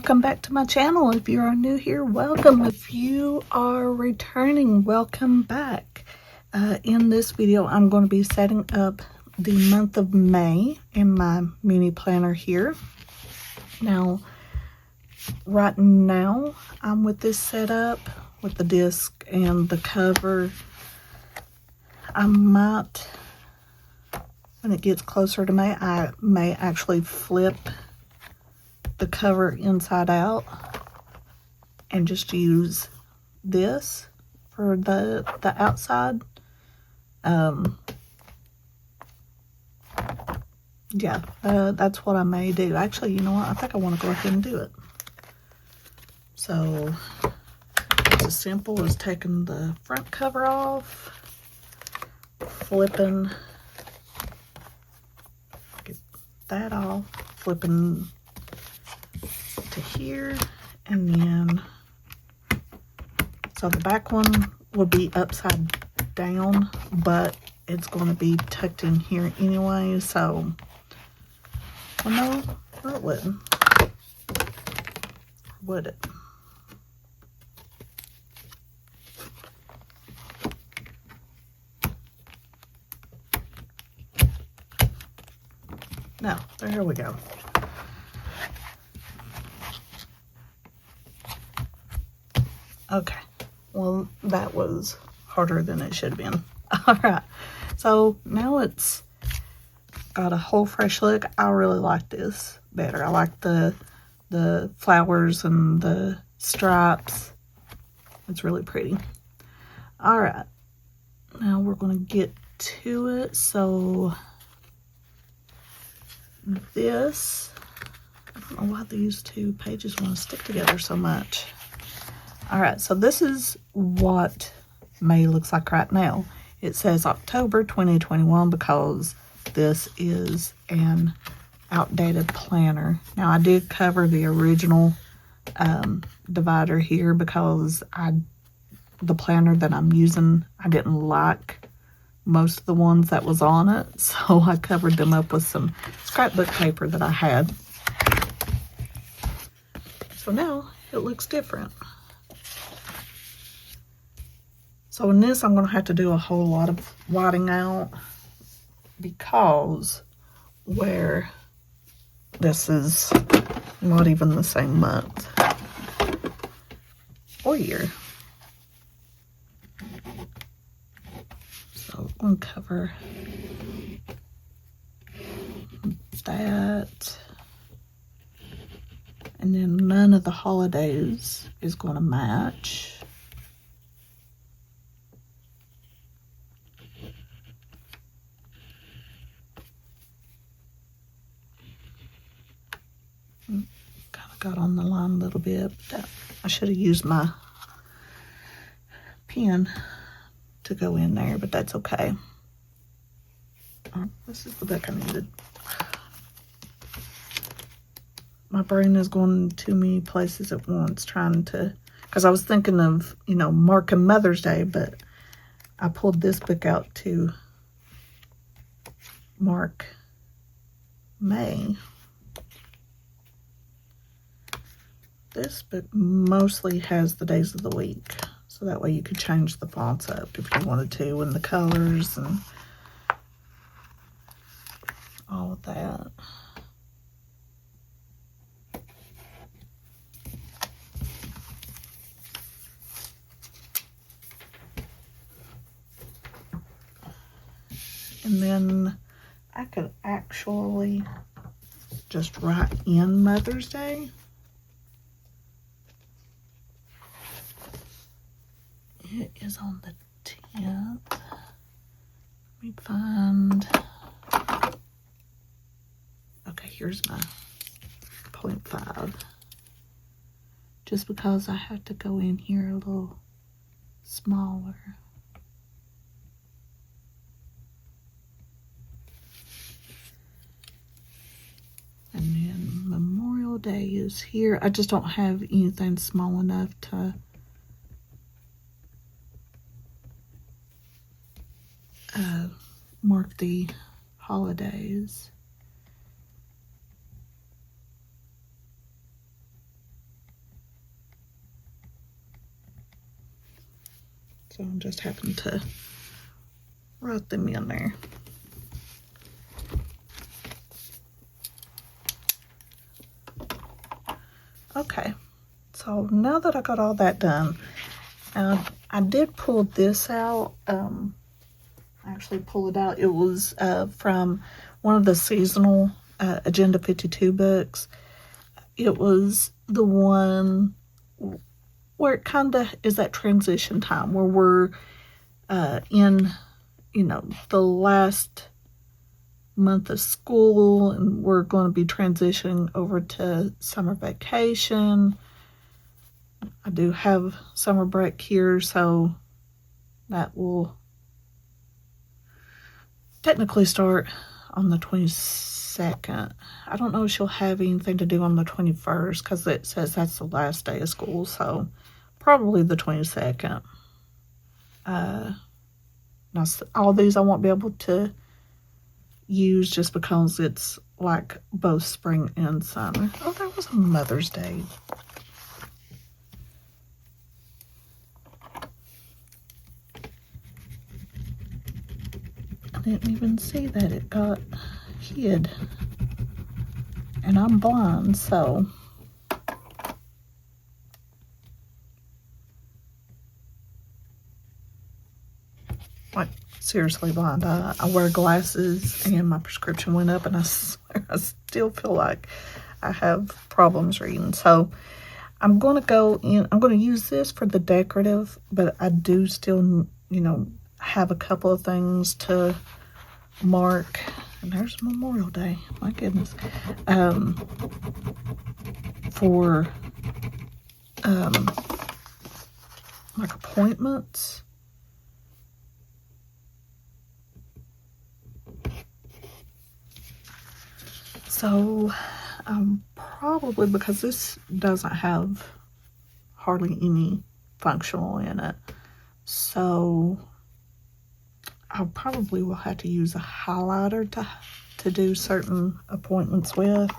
welcome back to my channel. If you are new here, welcome. If you are returning, welcome back. In this video, I'm going to be setting up the month of May in my mini planner here. Now, right now, I'm with this setup with the disc and the cover. I might, when it gets closer to May, I may actually flip the cover inside out and just use this for the outside. Yeah, that's what I may do. Actually, you know what? I think I want to go ahead and do it. So it's as simple as taking the front cover off, flipping, get that off, flipping to here, and then so the back one would be upside down, but it's going to be tucked in here anyway, so well, no, it wouldn't, would it? No, there we go. Okay, well, that was harder than it should have been. All right, so now it's got a whole fresh look. I really like this better. I like the flowers and the stripes. It's really pretty. All right, now we're going to get to it. So this, I don't know why these two pages want to stick together so much. All right, so this is what May looks like right now. It says October 2021 because this is an outdated planner. Now, I did cover the original divider here because the planner that I'm using, I didn't like most of the ones that was on it, so I covered them up with some scrapbook paper that I had. So now it looks different. So in this, I'm going to have to do a whole lot of whiting out because where this is not even the same month or year. So I'm going to cover that. And then none of the holidays is going to match. Kind of got on the line a little bit. I should have used my pen to go in there, but that's okay. This is the book I needed. My brain is going too many places at once trying to, because I was thinking of, you know, marking Mother's Day, but I pulled this book out to mark May. This book mostly has the days of the week, so that way you could change the fonts up if you wanted to, and the colors and all of that. And then I could actually just write in Mother's Day. It is on the 10th. Let me find. Okay, here's my 0.5. Just because I have to go in here a little smaller. And then Memorial Day is here. I just don't have anything small enough to mark the holidays. So I'm just having to write them in there. Okay, so now that I got all that done, I did pull this out. Actually pull it out. It was from one of the seasonal Agenda 52 books. It was the one where it kind of is that transition time where we're in, you know, the last month of school, and we're going to be transitioning over to summer vacation. I do have summer break here, so that will technically start on the 22nd. I don't know if she'll have anything to do on the 21st because it says that's the last day of school, so probably the 22nd. Now, all these I won't be able to use just because it's like both spring and summer. Oh, there was a Mother's Day. I didn't even see that it got hid. And I'm blind, so like seriously blind. I wear glasses and my prescription went up, and I swear I still feel like I have problems reading. So I'm going to go in, I'm going to use this for the decorative, but I do still, you know, have a couple of things to mark. And there's Memorial Day, my goodness. For like appointments. So probably, because this doesn't have hardly any functional in it, so I probably will have to use a highlighter to do certain appointments with.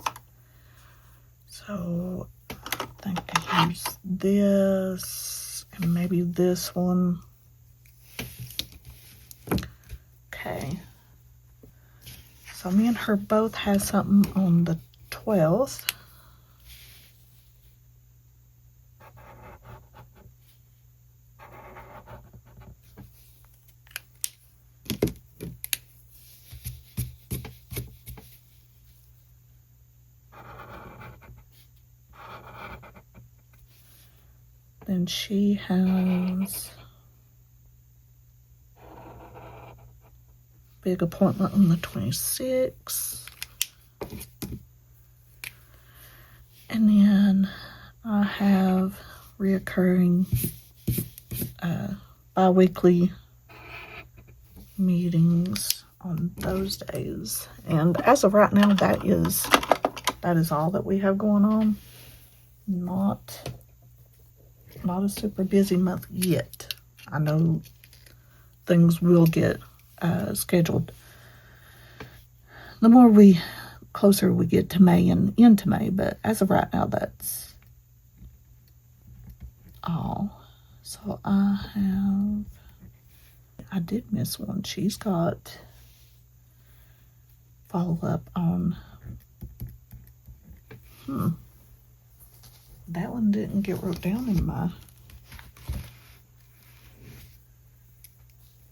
So I think I use this and maybe this one. Okay. So me and her both have something on the 12th. Then she has big appointment on the 26th. And then I have reoccurring bi-weekly meetings on those days. And as of right now, that is all that we have going on. Not a super busy month yet. I know things will get scheduled the more closer we get to May and into May, but as of right now, that's all. So I did miss one. She's got follow-up on that one didn't get wrote down in my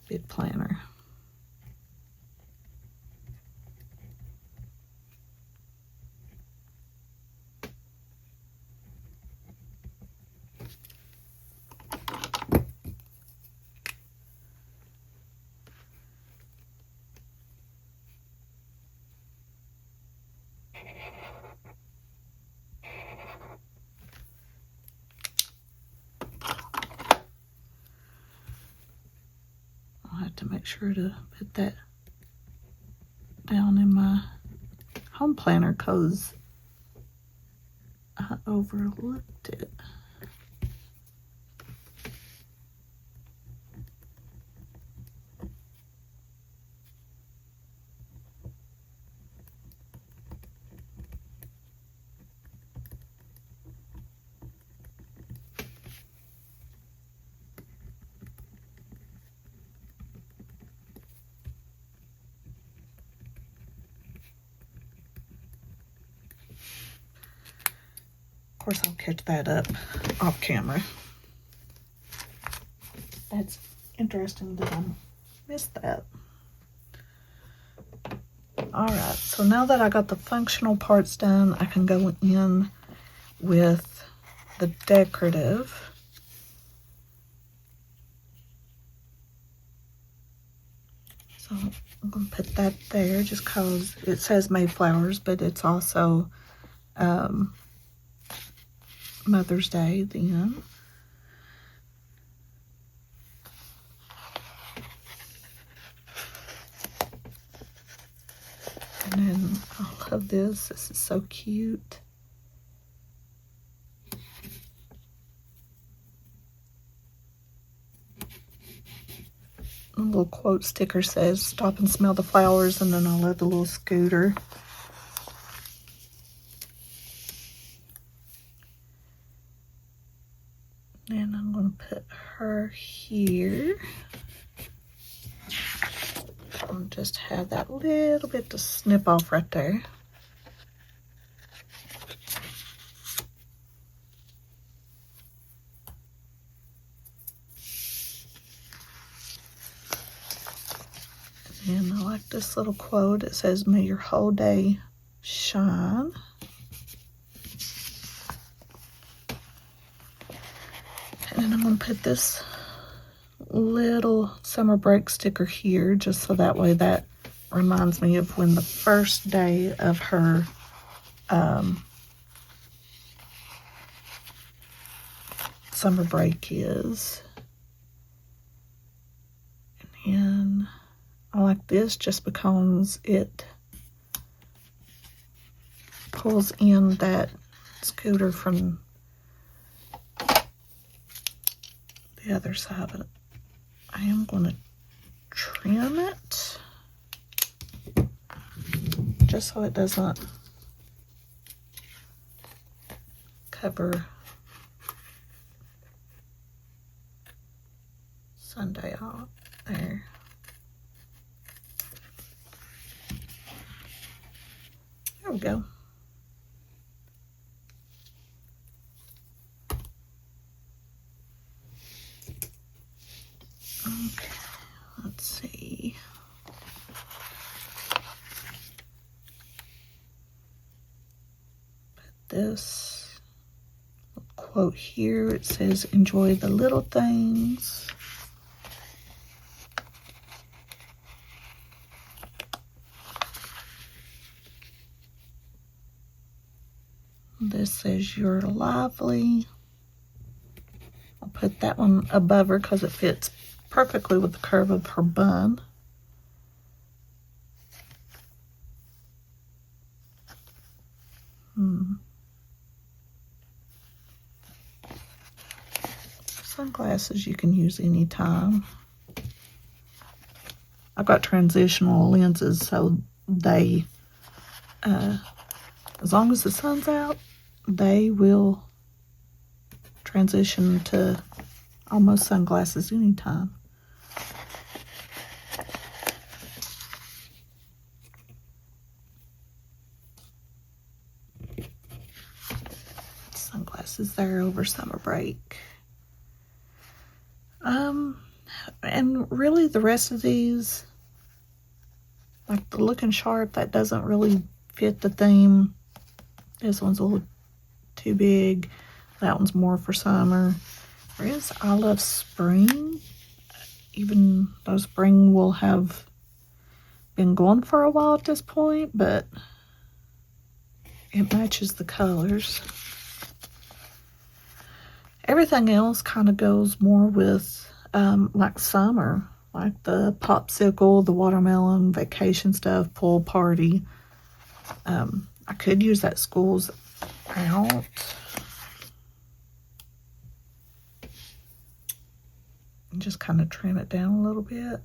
bid planner. To make sure to put that down in my home planner because I overlooked it. course, I'll catch that up off camera. That's interesting that I missed that. Alright, so now that I got the functional parts done, I can go in with the decorative. So I'm going to put that there just because it says Mayflowers, but it's also Mother's Day then. And then I love this. This is so cute. A little quote sticker says, "Stop and smell the flowers," and then I love the little scooter. And I'm going to put her here. I'll just have that little bit to snip off right there. And I like this little quote. It says, "May your whole day shine." And then I'm going to put this little summer break sticker here, just so that way that reminds me of when the first day of her summer break is. And I like this just because it pulls in that scooter from the other side of it. I am going to trim it just so it doesn't cover Sunday off there. There we go. Okay, let's see. Put this quote here. It says, "Enjoy the little things." This says, "You're lively." I'll put that one above her because it fits perfectly with the curve of her bun. Sunglasses you can use anytime. I've got transitional lenses, so they, as long as the sun's out, they will transition to almost sunglasses anytime. Sunglasses there over summer break. And really the rest of these, like the Looking Sharp, that doesn't really fit the theme. This one's a little too big. That one's more for summer. There is I Love Spring, even though spring will have been going for a while at this point, but it matches the colors. Everything else kind of goes more with like summer, like the popsicle, the watermelon, vacation stuff, pool party. I could use that Schools Out. And just kind of trim it down a little bit,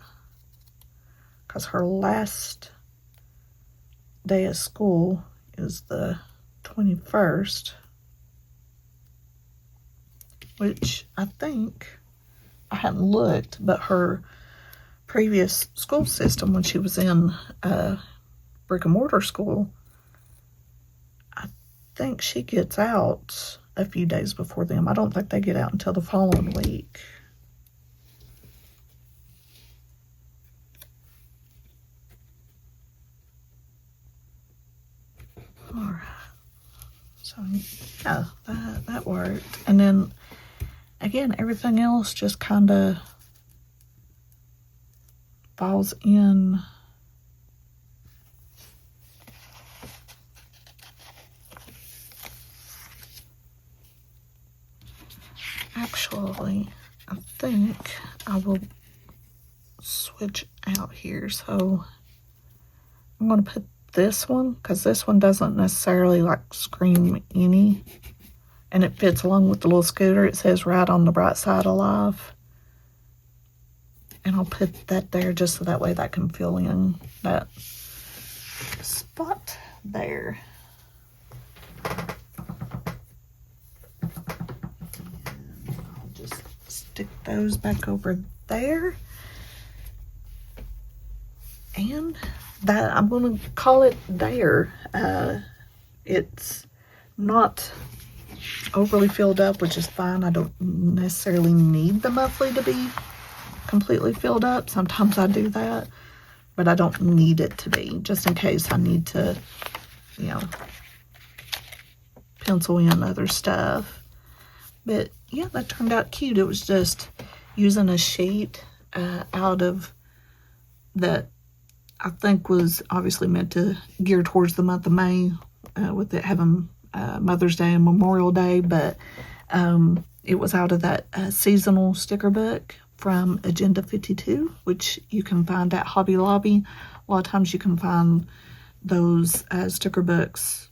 because her last day of school is the 21st, which I think, I hadn't looked, but her previous school system, when she was in brick and mortar school, I think she gets out a few days before them. I don't think they get out until the following week. All right. So, yeah, that worked. And then, again, everything else just kind of falls in. Actually, I think I will switch out here. So I'm going to put this one, because this one doesn't necessarily like scream any, and it fits along with the little scooter. It says right on the bright side alive, and I'll put that there just so that way that can fill in that spot there. Stick those back over there, and that I'm going to call it there. It's not overly filled up, which is fine. I don't necessarily need the monthly to be completely filled up. Sometimes I do that, but I don't need it to be, just in case I need to, you know, pencil in other stuff. But yeah, that turned out cute. It was just using a sheet out of that I think was obviously meant to gear towards the month of May, with it having Mother's Day and Memorial Day, but it was out of that seasonal sticker book from Agenda 52, which you can find at Hobby Lobby. A lot of times you can find those sticker books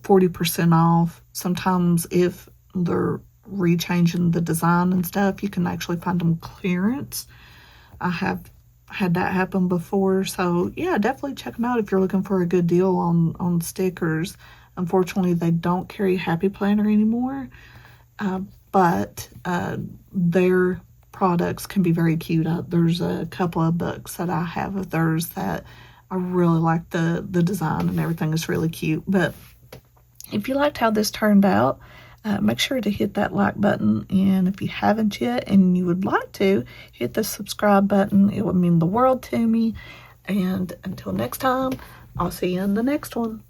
40% off. Sometimes if they're rechanging the design and stuff, you can actually find them clearance. I have had that happen before. So yeah, definitely check them out if you're looking for a good deal on stickers. Unfortunately, they don't carry Happy Planner anymore, but their products can be very cute. There's a couple of books that I have of theirs that I really like the design, and everything is really cute. But if you liked how this turned out, make sure to hit that like button, and if you haven't yet and you would like to, hit the subscribe button. It would mean the world to me. And until next time, I'll see you in the next one.